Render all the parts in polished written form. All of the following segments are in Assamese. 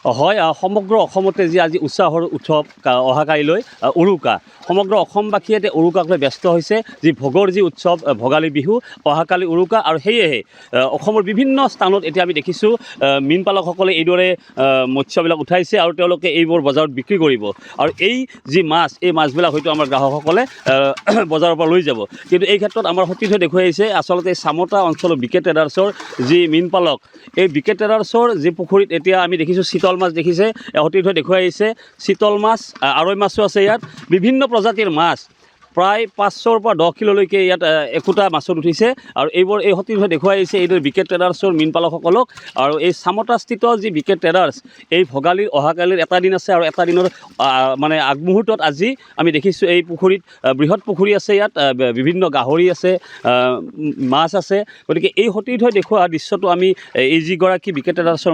হয়, সমগ্ৰ অসমতে যি আজি উৎসাহৰ উৎসৱ অহাকালিলৈ উৰুকা, সমগ্ৰ অসমবাসীয়ে উৰুকাক লৈ ব্যস্ত হৈছে। যি ভোগৰ যি উৎসৱ ভোগালী বিহু, অহাকালি উৰুকা। আৰু সেয়েহে অসমৰ বিভিন্ন স্থানত এতিয়া আমি দেখিছোঁ মীন পালকসকলে এইদৰে মৎস্যবিলাক উঠাইছে আৰু তেওঁলোকে এইবোৰ বজাৰত বিক্ৰী কৰিব। আৰু এই যি মাছ, এই মাছবিলাক হয়তো আমাৰ গ্ৰাহকসকলে বজাৰৰ পৰা লৈ যাব। কিন্তু এই ক্ষেত্ৰত আমাৰ সতীৰ্থই দেখুৱাই আহিছে আচলতে চামতা অঞ্চলৰ বিকে ট্ৰেডাৰ্ছৰ যি মীন পালক, এই বিকে ট্ৰেডাৰ্ছৰ যি পুখুৰীত এতিয়া আমি দেখিছোঁ চিতল মাছ দেখিছে, সতীৰ্থই দেখুৱাই আহিছে চিতল মাছ, আৰৈ মাছো আছে ইয়াত, বিভিন্ন প্ৰজাতিৰ মাছ প্ৰায় 500ৰ পৰা 10 কিলোলৈকে ইয়াত একোটা মাছত উঠিছে। আৰু এইবোৰ এই সতীৰ্থই দেখুৱাই আহিছে এইদৰে বিকে ট্ৰেডাৰ্ছৰ মীন পালকসকলক। আৰু এই চামতাস্থিত যি বিকে ট্ৰেডাৰ্ছ, এই ভোগালীৰ অহাকালিৰ এটা দিন আছে আৰু এটা দিনৰ মানে আগমুহূৰ্তত আজি আমি দেখিছোঁ এই পুখুৰীত বৃহৎ পুখুৰী আছে, ইয়াত বিভিন্ন গাহৰি আছে, মাছ আছে। গতিকে এই সতীৰ্থই দেখুওৱা দৃশ্যটো আমি এই যিগৰাকী বিকে ট্ৰেডাৰ্ছৰ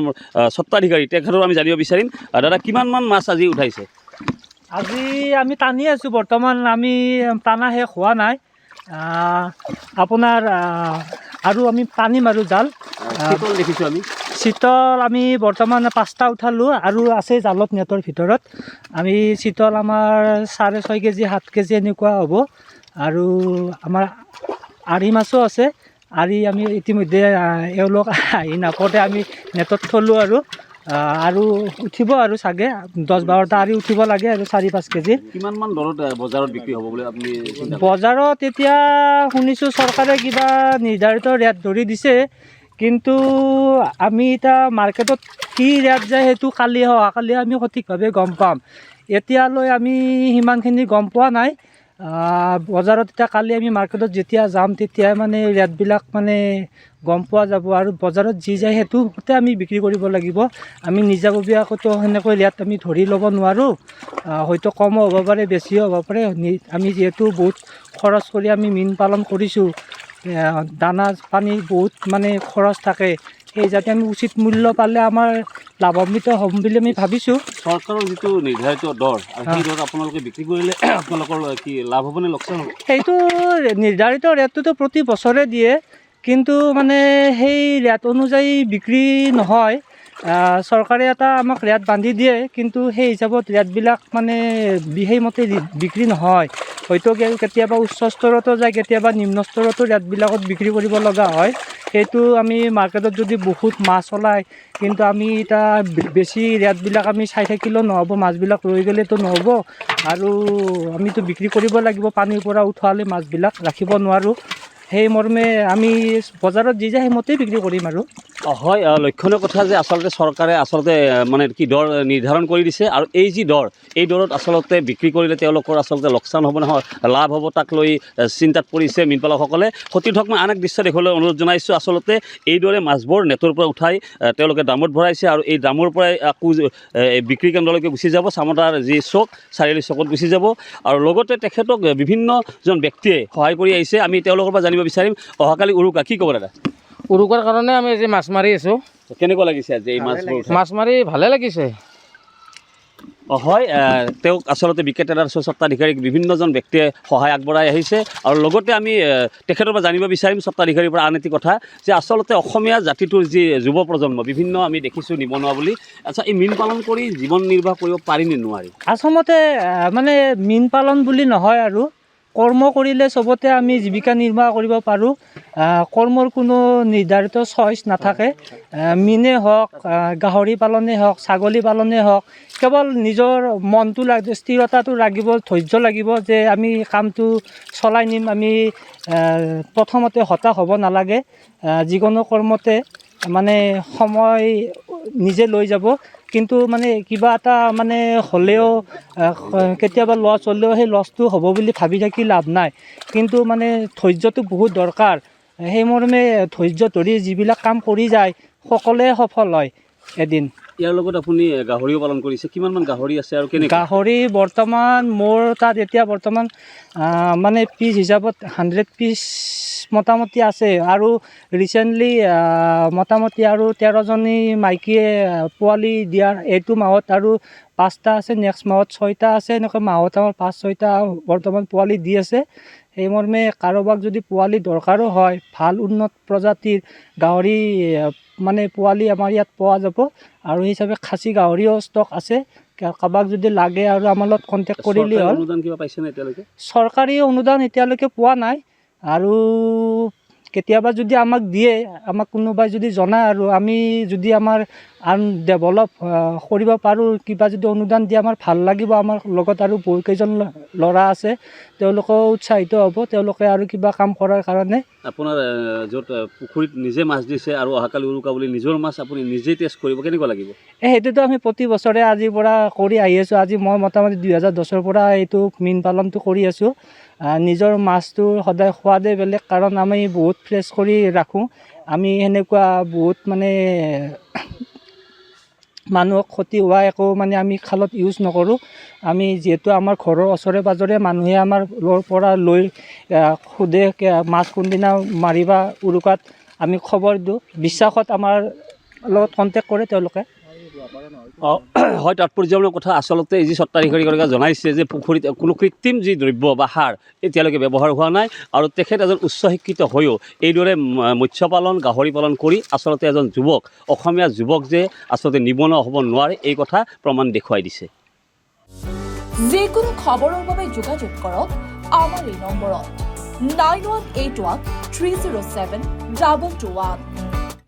স্বত্বাধিকাৰী তেখেতৰ আমি জানিব বিচাৰিম। দাদা, কিমানমান মাছ আজি উঠাইছে? আজি আমি টানি আছোঁ, বৰ্তমান আমি টানা শেষ হোৱা নাই। আপোনাৰ আৰু আমি টানিম আৰু জাল। চিতল দেখিছোঁ আমি, চিতল আমি বৰ্তমান 5টা উঠালোঁ আৰু আছে জালত নেটৰ ভিতৰত। আমি চিতল আমাৰ 6.5 কেজি 7 কেজি এনেকুৱা হ'ব। আৰু আমাৰ আৰি মাছো আছে। আৰি আমি ইতিমধ্যে এওঁলোক আহি নাপতে আমি নেটত থলোঁ আৰু উঠিব আৰু চাগে 10-12টা আৰি উঠিব লাগে আৰু 4-5 কেজি। কিমানমান দৰত বজাৰত বিক্ৰী হ'ব বুলি আপুনি? বজাৰত এতিয়া শুনিছোঁ চৰকাৰে কিবা নিৰ্ধাৰিত ৰেট ধৰি দিছে, কিন্তু আমি এতিয়া মাৰ্কেটত কি ৰেট যায় সেইটো কালি অহাকালি আমি সঠিকভাৱে গম পাম। এতিয়ালৈ আমি সিমানখিনি গম পোৱা নাই। বজাৰত এতিয়া কালি আমি মাৰ্কেটত যেতিয়া যাম তেতিয়াই মানে ৰেটবিলাক মানে গম পোৱা যাব। আৰু বজাৰত যি যায় সেইটোতে আমি বিক্ৰী কৰিব লাগিব। আমি নিজাববীয়াকৈতো সেনেকৈ ৰেট আমি ধৰি ল'ব নোৱাৰোঁ। হয়তো কমো হ'ব পাৰে, বেছিও হ'ব পাৰে। আমি যিহেতু বহুত খৰচ কৰি আমি মীন পালন কৰিছোঁ, দানা পানী বহুত মানে খৰচ থাকে, সেই যাতে আমি উচিত মূল্য পালে আমাৰ লাভান্বিত হ'ম বুলি আমি ভাবিছোঁ। চৰকাৰৰ যিটো নিৰ্ধাৰিত দৰ, সেই দৰত আপোনালোকে বিক্ৰী কৰিলে আপোনালোকৰ কি লাভ হ'ব নে লোকচান হ'ব? সেইটো নিৰ্ধাৰিত ৰেটটোতো প্ৰতি বছৰে দিয়ে, কিন্তু মানে সেই ৰেট অনুযায়ী বিক্ৰী নহয়। চৰকাৰে এটা আমাক ৰেট বান্ধি দিয়ে, কিন্তু সেই হিচাপত ৰেটবিলাক মানে সেইমতে বিক্ৰী নহয়। হয়তো কেতিয়াবা উচ্চ স্তৰতো যায়, কেতিয়াবা নিম্ন স্তৰতো ৰেটবিলাকত বিক্ৰী কৰিব লগা হয়। সেইটো আমি মাৰ্কেটত যদি বহুত মাছ ওলায়, কিন্তু আমি এতিয়া বেছি ৰেটবিলাক আমি চাই থাকিলেও নহ'ব, মাছবিলাক ৰৈ গ'লেতো নহ'ব। আৰু আমিতো বিক্ৰী কৰিব লাগিব, পানীৰ পৰা উঠোৱালে মাছবিলাক ৰাখিব নোৱাৰোঁ। সেই মৰ্মে আমি বজাৰত যি যায় সেইমতেই বিক্ৰী কৰিম আৰু। হয়, লক্ষণীয় কথা যে আচলতে চৰকাৰে মানে কি দৰ নিৰ্ধাৰণ কৰি দিছে, আৰু এই যি দৰ, এই দৰত আচলতে বিক্ৰী কৰিলে তেওঁলোকৰ আচলতে লোকচান হ'ব নহয়, লাভ হ'ব, তাক লৈ চিন্তাত পৰিছে মীন পালকসকলে। সতীৰ্থক মই আন এক দৃশ্য দেখুৱাবলৈ অনুৰোধ জনাইছোঁ। আচলতে এইদৰে মাছবোৰ নেটৰ পৰা উঠাই তেওঁলোকে ড্ৰামত ভৰাইছে আৰু এই ড্ৰামৰ পৰাই আকৌ বিক্ৰী কেন্দ্ৰলৈকে গুচি যাব। চামতাৰ যি চক, চাৰিআলি চকত গুচি যাব। আৰু লগতে তেখেতক বিভিন্নজন ব্যক্তিয়ে সহায় কৰি আহিছে। আমি তেওঁলোকৰ পৰা জানিব বিচাৰিম অহাকালি উৰুকা, কি ক'ব দাদা? উৰুকাৰ কাৰণে আমি আজি মাছ মাৰি আছোঁ। কেনেকুৱা লাগিছে আজি এই মাছবোৰ? মাছ মাৰি ভালে লাগিছে। হয়, তেওঁক আচলতে বিকে ট্ৰেডাৰ্ছৰ স্বত্বাধিকাৰীক বিভিন্নজন ব্যক্তিয়ে সহায় আগবঢ়াই আহিছে। আৰু লগতে আমি তেখেতৰ পৰা জানিব বিচাৰিম স্বত্বাধিকাৰীৰ পৰা আন এটি কথা, যে আচলতে অসমীয়া জাতিটোৰ যি যুৱ প্ৰজন্ম বিভিন্ন আমি দেখিছোঁ নিবনুৱা বুলি। আচ্ছা, এই মীন পালন কৰি জীৱন নিৰ্বাহ কৰিব পাৰি নে নোৱাৰি? আচলতে মানে মীন পালন বুলি নহয়, আৰু কৰ্ম কৰিলে চবতে আমি জীৱিকা নিৰ্বাহ কৰিব পাৰোঁ। কৰ্মৰ কোনো নিৰ্ধাৰিত চইচ নাথাকে। মীনে হওক, গাহৰি পালনেই হওক, ছাগলী পালনেই হওক, কেৱল নিজৰ মনটো স্থিৰতাটো লাগিব, ধৈৰ্য লাগিব যে আমি কামটো চলাই নিম। আমি প্ৰথমতে হতাশ হ'ব নালাগে। যিকোনো কৰ্মতে মানে সময় নিজে লৈ যাব, কিন্তু মানে কিবা এটা মানে হ'লেও কেতিয়াবা লছ হ'লেও সেই লছটো হ'ব বুলি ভাবি থাকি লাভ নাই। কিন্তু মানে ধৈৰ্যটো বহুত দৰকাৰ। সেই মৰ্মে ধৈৰ্য ধৰি যিবিলাক কাম কৰি যায় সকলোৱে সফল হয় এদিন। ইয়াৰ লগত আপুনি গাহৰিও পালন কৰিছে, কিমানমান গাহৰি আছে আৰু কেনেকৈ? গাহৰি বৰ্তমান মোৰ তাত এতিয়া বৰ্তমান মানে পিচ হিচাপত 100 পিচ মোটামুটি আছে। আৰু ৰিচেণ্টলি মোটামুটি আৰু 13জনী মাইকীয়ে পোৱালি দিয়াৰ এইটো মাহত আৰু 5টা আছে, নেক্সট মাহত 6টা আছে। এনেকৈ মাহত আমাৰ 5-6টা বৰ্তমান পোৱালি দি আছে। সেই মৰ্মে কাৰোবাক যদি পোৱালি দৰকাৰো হয় ভাল উন্নত প্ৰজাতিৰ গাহৰি মানে পোৱালি আমাৰ ইয়াত পোৱা যাব আৰু সেই হিচাপে খাচী গাহৰিও ষ্টক আছে কাৰোবাক যদি লাগে আৰু আমাৰ লগত কণ্টেক্ট কৰিলেই হ'ল অনুদান কিবা পাইছেনে এতিয়ালৈকে চৰকাৰী অনুদান এতিয়ালৈকে পোৱা নাই আৰু কেতিয়াবা যদি আমাক দিয়ে আমাক কোনোবাই যদি জনায় আৰু আমি যদি আমাৰ আন ডেভেলপ কৰিব পাৰোঁ কিবা যদি অনুদান দিয়ে আমাৰ ভাল লাগিব আমাৰ লগত আৰু বহুকেইজন ল'ৰা আছে তেওঁলোকেও উৎসাহিত হ'ব তেওঁলোকে আৰু কিবা কাম কৰাৰ কাৰণে আপোনাৰ য'ত পুখুৰীত নিজে মাছ দিছে আৰু অহাকালি উৰুকা বুলি নিজৰ মাছ আপুনি নিজেই টেষ্ট কৰিব কেনেকুৱা লাগিব সেইটোতো আমি প্ৰতি বছৰে আজিৰ পৰা কৰি আহি আছোঁ আজি মই মোটামুটি 2010ৰ পৰা এইটো মীন পালনটো কৰি আছোঁ নিজৰ মাছটো সদায় সোৱাদে বেলেগ কাৰণ আমি বহুত ফ্ৰেছ কৰি ৰাখোঁ আমি সেনেকুৱা বহুত মানে মানুহক ক্ষতি হোৱা একো মানে আমি খালত ইউজ নকৰোঁ আমি যিহেতু আমাৰ ঘৰৰ ওচৰে পাঁজৰে মানুহে আমাৰ পৰা লৈ সোধে মাছ কোনদিনা মাৰিবা উৰুকাত আমি খবৰ দিওঁ বিশ্বাসত আমাৰ লগত কণ্টেক্ট কৰে তেওঁলোকে হয় তাৎপৰ্যপূৰ্ণ কথা আচলতে এই যি স্বত্বাধিকাৰীগৰাকীয়ে জনাইছে যে পুখুৰীত কোনো কৃত্ৰিম যি দ্ৰব্য বা সাৰ এতিয়ালৈকে ব্যৱহাৰ হোৱা নাই আৰু তেখেত এজন উচ্চ শিক্ষিত হৈও এইদৰে মৎস্য পালন গাহৰি পালন কৰি আচলতে এজন যুৱক অসমীয়া যুৱক যে আচলতে নিবনুৱা হ'ব নোৱাৰে এই কথা প্ৰমাণ দেখুৱাই দিছে যিকোনো খবৰৰ বাবে যোগাযোগ কৰক আমাৰ এই নম্বৰত 9181 307 221